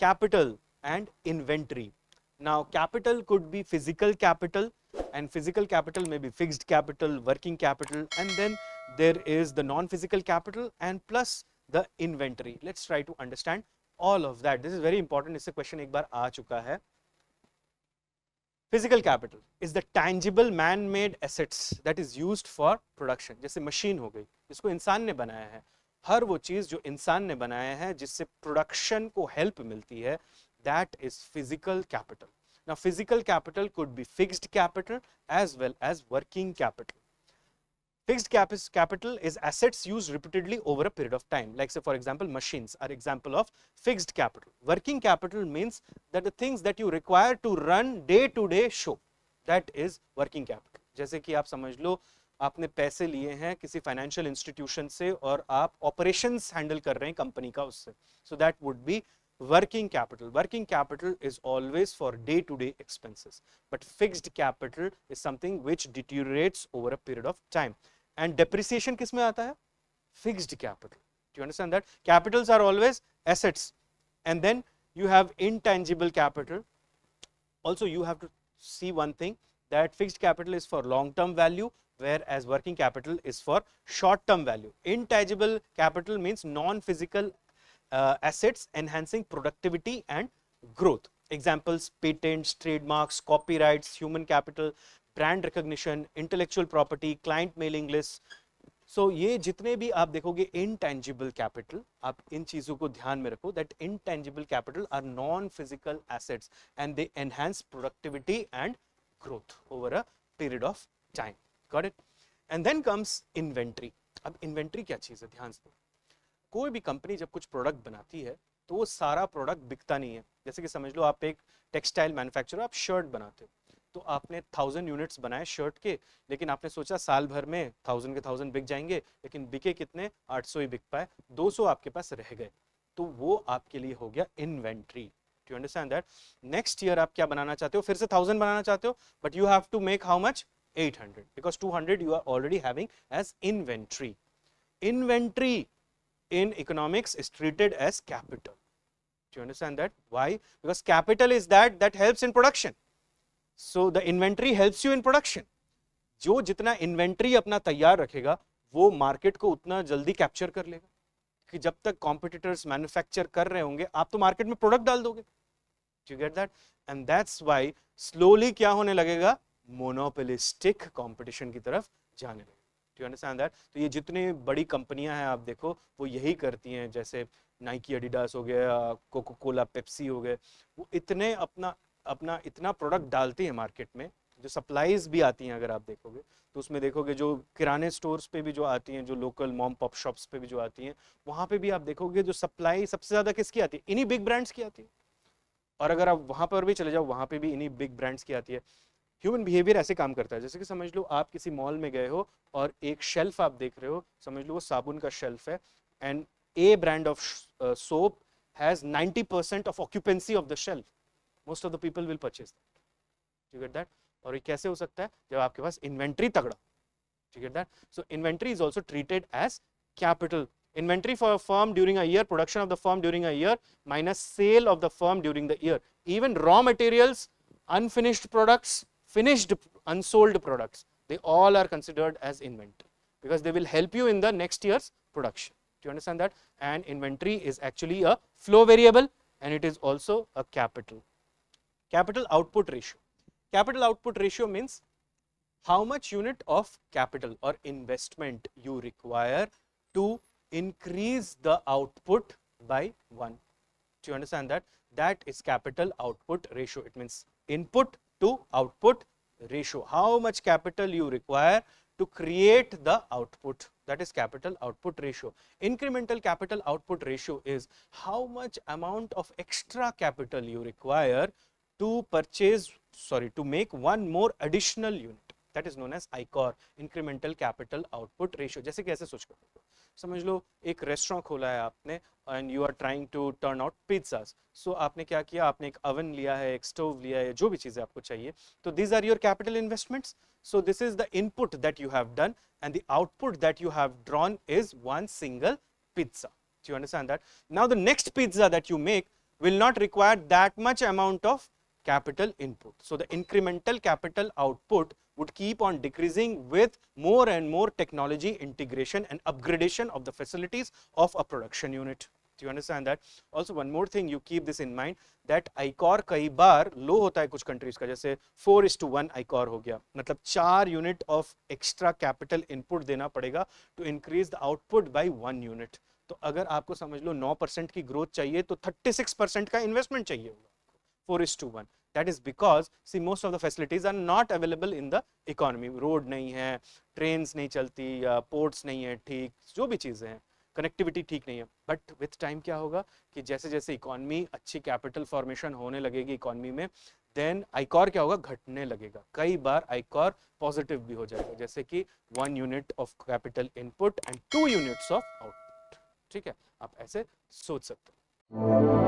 capital and inventory. Now capital could be physical capital, and physical capital may be fixed capital, working capital, and then there is the non-physical capital and plus the inventory. Let's try to understand all of that. This is very important. इससे question एक बार आ चुका है. Physical capital is the tangible man-made assets that is used for production. जैसे machine हो गई जिसको इंसान ने बनाया है, हर वो चीज जो इंसान ने बनाया है जिससे प्रोडक्शन को हेल्प मिलती है, that is physical capital. Now physical capital could be fixed capital as well as working capital. Fixed capital is assets used repeatedly over a period of time, like say for example machines are example of fixed capital. Working capital means that the things that you require to run day to day show, that is working capital. जैसे कि आप समझ लो आपने पैसे लिए हैं किसी financial institution से और आप ऑपरेशंस हैंडल कर रहे हैं कंपनी का उससे, so that would be working capital. Working capital is always for day-to-day expenses, but fixed capital is something which deteriorates over a period of time. And depreciation किस में आता है? Fixed capital. Do you understand that? Capitals are always assets, and then you have intangible capital. Also, you have to see one thing, that fixed capital is for long-term value, whereas working capital is for short-term value. Intangible capital means non-physical assets enhancing productivity and growth. Examples: patents, trademarks, copyrights, human capital, brand recognition, intellectual property, client mailing lists. So ये जितने भी आप देखोगे intangible capital, आप इन चीजों को ध्यान में रखो, that intangible capital are non-physical assets and they enhance productivity and growth over a period of time. Got it? And then comes inventory. अब inventory क्या चीज है, ध्यान से. कोई भी कंपनी जब कुछ प्रोडक्ट बनाती है तो वो सारा प्रोडक्ट बिकता नहीं है. जैसे कि समझ लो आप एक टेक्सटाइल मैन्युफैक्चरर, आप शर्ट बनाते हो, तो आपने 1000 यूनिट्स बनाए शर्ट के, लेकिन आपने सोचा साल भर में 1000 के 1000 बिक जाएंगे, लेकिन बिके कितने, 800 ही बिक पाए, 200 आपके पास रह गए, तो वो आपके लिए हो गया inventory. Do you understand that? Next year आप क्या बनाना चाहते हो, फिर से 1000 बनाना चाहते हो, but you have to make how much, 800, because 200 you are already having as inventory. Inventory in economics is treated as capital. Do you understand that? Why? Because capital is that helps in production. So the inventory helps you in production. जो जितना inventory अपना तैयार रखेगा वो market को उतना जल्दी capture कर लेगा, कि जब तक कॉम्पिटिटर्स मैन्युफैक्चर कर रहे होंगे आप तो मार्केट में प्रोडक्ट डाल दोगे. Do you get that? And that's why slowly क्या होने लगेगा, मोनोपोलिस्टिक कंपटीशन की तरफ जाने लगेगा. Do you understand that? तो ये जितनी बड़ी कंपनियां हैं आप देखो वो यही करती हैं, जैसे नाइकी, एडिडास हो गया, कोका कोला, पेप्सी हो गए, वो इतने अपना इतना प्रोडक्ट डालती है मार्केट में. जो सप्लाईज भी आती हैं अगर आप देखोगे तो उसमें देखोगे जो किराने स्टोर्स पे भी जो आती हैं, जो लोकल मॉम पॉप शॉप्स पे भी जो आती हैं, वहाँ पे भी आप देखोगे जो सप्लाई सबसे ज़्यादा किसकी आती है, इन्हीं बिग ब्रांड्स की आती है. और अगर आप वहाँ पर भी चले जाओ वहाँ पे भी इन्हीं बिग ब्रांड्स की आती है. ह्यूमन बिहेवियर ऐसे काम करता है, जैसे कि समझ लो आप किसी मॉल में गए हो और एक शेल्फ आप देख रहे हो, समझ लो वो साबुन का शेल्फ है, and a brand of soap has 90% of occupancy of the shelf, most of the people will purchase that. You get that? और ये कैसे हो सकता है, जब आपके पास इन्वेंट्री तगड़ा. You get that? So inventory is also treated as capital. Inventory for a firm during a year, production of the firm during a year, minus sale of the firm during the year. Even raw materials, unfinished products, finished unsold products, they all are considered as inventory because they will help you in the next year's production. Do you understand that? And inventory is actually a flow variable and it is also a capital. Capital output ratio. Capital output ratio means how much unit of capital or investment you require to increase the output by 1. Do you understand that? That is capital output ratio. It means input to output ratio. How much capital you require to create the output. That is capital output ratio. Incremental capital output ratio is how much amount of extra capital you require to make one more additional unit. That is known as ICOR, incremental capital output ratio. जैसे कैसे सोच कर समझ लो एक restaurant खोला है आपने and you are trying to turn out pizzas. So आपने क्या किया, आपने एक ओवन लिया है, एक स्टोव लिया है, जो भी चीज़ें आपको चाहिए, तो these are your capital investments. So this is the input that you have done and the output that you have drawn is one single pizza. Do you understand that? Now the next pizza that you make will not require that much amount of capital input. So the incremental capital output would keep on decreasing with more and more technology integration and upgradation of the facilities of a production unit. Do you understand that? Also one more thing, you keep this in mind that ICOR कई बार लो होता है कुछ countries का, जैसे 4:1 ICOR हो गया, मतलब 4 unit of extra capital input देना पड़ेगा to increase the output by 1 unit. तो अगर आपको समझ लो 9% की ग्रोथ चाहिए तो 36% का इन्वेस्टमेंट चाहिए होगा. 4:1. That is because see most of the facilities are not available in the economy. Road नहीं है, ट्रेन्स नहीं चलती, या पोर्ट्स नहीं है ठीक, जो भी चीज़ें हैं, कनेक्टिविटी ठीक नहीं है. बट विथ टाइम क्या होगा कि जैसे जैसे इकोनॉमी अच्छी कैपिटल फॉर्मेशन होने लगेगी इकोनॉमी में, देन आईकॉर क्या होगा, घटने लगेगा. कई बार आईकॉर पॉजिटिव भी हो जाएगा, जैसे कि 1 unit of capital input and 2 units of output. ठीक है, आप ऐसे सोच सकते हो.